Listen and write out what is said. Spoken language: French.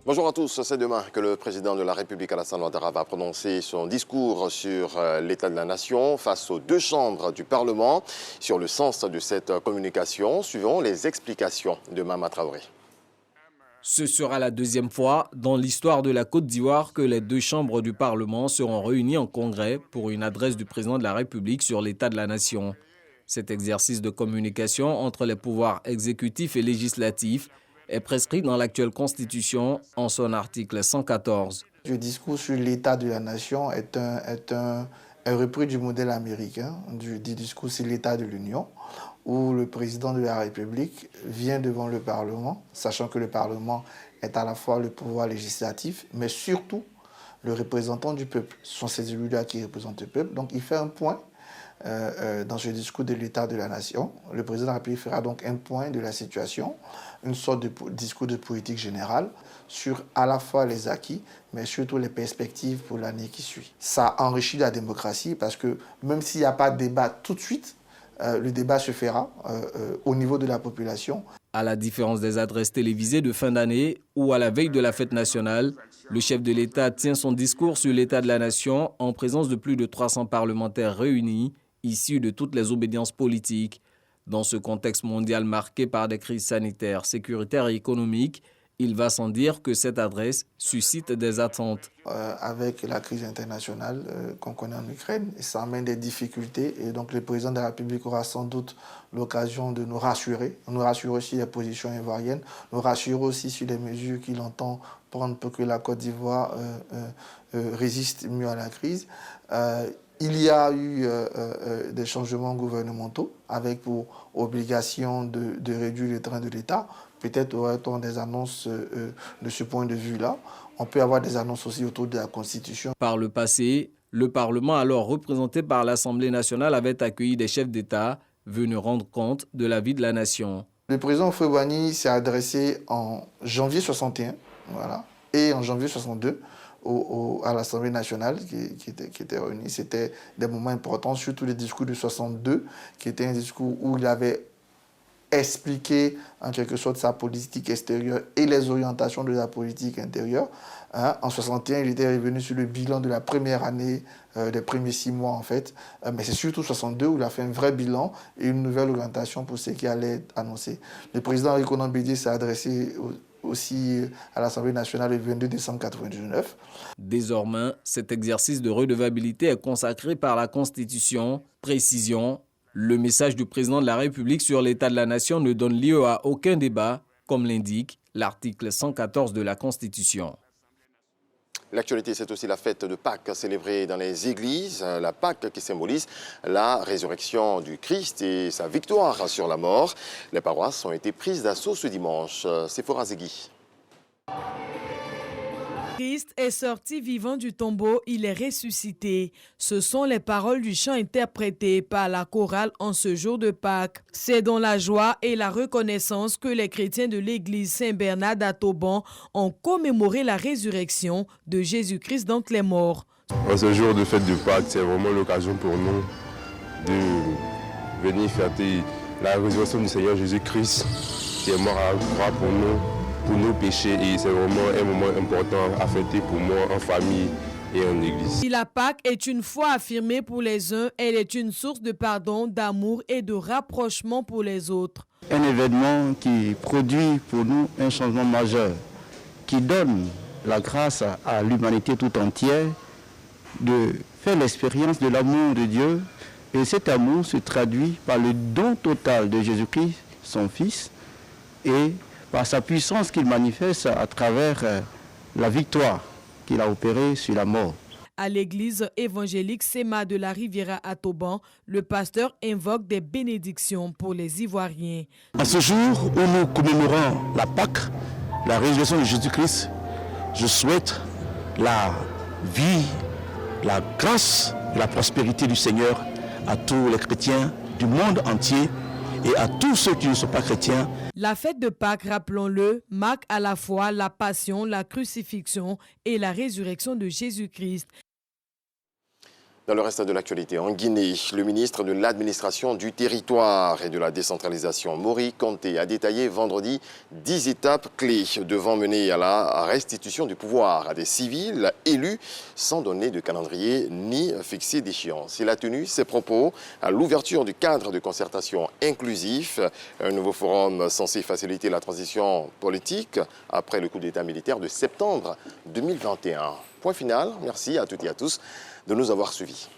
Bonjour à tous, c'est demain que le président de la République Alassane Ouattara va prononcer son discours sur l'état de la nation face aux deux chambres du Parlement. Sur le sens de cette communication, suivons les explications de Mama Traoré. Ce sera la deuxième fois dans l'histoire de la Côte d'Ivoire que les deux chambres du Parlement seront réunies en congrès pour une adresse du président de la République sur l'état de la nation. Cet exercice de communication entre les pouvoirs exécutifs et législatifs est prescrit dans l'actuelle Constitution en son article 114. Le discours sur l'état de la nation est un repris du modèle américain, du discours sur l'état de l'Union, où le président de la République vient devant le Parlement, sachant que le Parlement est à la fois le pouvoir législatif, mais surtout le représentant du peuple. Ce sont ces élus-là qui représentent le peuple. Donc il fait un point dans ce discours de l'état de la nation. Le président de la République fera donc un point de la situation, une sorte de discours de politique générale sur à la fois les acquis, mais surtout les perspectives pour l'année qui suit. Ça enrichit la démocratie parce que même s'il n'y a pas de débat tout de suite, le débat se fera au niveau de la population. À la différence des adresses télévisées de fin d'année ou à la veille de la fête nationale, le chef de l'État tient son discours sur l'état de la nation en présence de plus de 300 parlementaires réunis, issus de toutes les obédiences politiques. Dans ce contexte mondial marqué par des crises sanitaires, sécuritaires et économiques, il va sans dire que cette adresse suscite des attentes. Avec la crise internationale qu'on connaît en Ukraine, ça amène des difficultés et donc le président de la République aura sans doute l'occasion de nous rassurer aussi les positions ivoiriennes, nous rassurer aussi sur les mesures qu'il entend prendre pour que la Côte d'Ivoire résiste mieux à la crise. Il y a eu des changements gouvernementaux avec pour obligation de réduire le train de l'État. Peut-être aurait-on des annonces de ce point de vue-là. On peut avoir des annonces aussi autour de la Constitution. Par le passé, le Parlement, alors représenté par l'Assemblée nationale, avait accueilli des chefs d'État venus rendre compte de la vie de la nation. Le président Houphouët-Boigny s'est adressé en janvier 61 voilà, et en janvier 62 à l'Assemblée nationale qui était réunie. C'était des moments importants, surtout le discours de 62, qui était un discours où il avait expliqué en quelque sorte sa politique extérieure et les orientations de la politique intérieure. En 61, il était revenu sur le bilan de la première année, des premiers 6 mois en fait. Mais c'est surtout 62 où il a fait un vrai bilan et une nouvelle orientation pour ce qui allait être annoncé. Le président Rikonan Bédié s'est adressé aussi à l'Assemblée nationale le 22 décembre 1999. Désormais, cet exercice de redevabilité est consacré par la Constitution. Précision, le message du président de la République sur l'état de la nation ne donne lieu à aucun débat, comme l'indique l'article 114 de la Constitution. L'actualité, c'est aussi la fête de Pâques célébrée dans les églises. La Pâques qui symbolise la résurrection du Christ et sa victoire sur la mort. Les paroisses ont été prises d'assaut ce dimanche. Sephora Zegui. Christ est sorti vivant du tombeau, il est ressuscité. Ce sont les paroles du chant interprété par la chorale en ce jour de Pâques. C'est dans la joie et la reconnaissance que les chrétiens de l'église Saint-Bernard d'Atoban ont commémoré la résurrection de Jésus-Christ d'entre les morts. En ce jour de fête de Pâques, c'est vraiment l'occasion pour nous de venir fêter la résurrection du Seigneur Jésus-Christ qui est mort à la croix pour nos péchés, et c'est vraiment un moment important à fêter pour moi en famille et en église. Si la Pâque est une foi affirmée pour les uns, elle est une source de pardon, d'amour et de rapprochement pour les autres. Un événement qui produit pour nous un changement majeur, qui donne la grâce à l'humanité tout entière de faire l'expérience de l'amour de Dieu, et cet amour se traduit par le don total de Jésus-Christ, son Fils, et par sa puissance qu'il manifeste à travers la victoire qu'il a opérée sur la mort. À l'église évangélique Sema de la Riviera à Toban, le pasteur invoque des bénédictions pour les Ivoiriens. En ce jour où nous commémorons la Pâque, la résurrection de Jésus-Christ, je souhaite la vie, la grâce et la prospérité du Seigneur à tous les chrétiens du monde entier et à tous ceux qui ne sont pas chrétiens. La fête de Pâques, rappelons-le, marque à la fois la passion, la crucifixion et la résurrection de Jésus-Christ. Dans le reste de l'actualité, en Guinée, le ministre de l'Administration du Territoire et de la Décentralisation, Mori Kanté, a détaillé vendredi 10 étapes clés devant mener à la restitution du pouvoir à des civils élus sans donner de calendrier ni fixer d'échéance. Il a tenu ses propos à l'ouverture du cadre de concertation inclusif, un nouveau forum censé faciliter la transition politique après le coup d'État militaire de septembre 2021. Point final, merci à toutes et à tous de nous avoir suivis.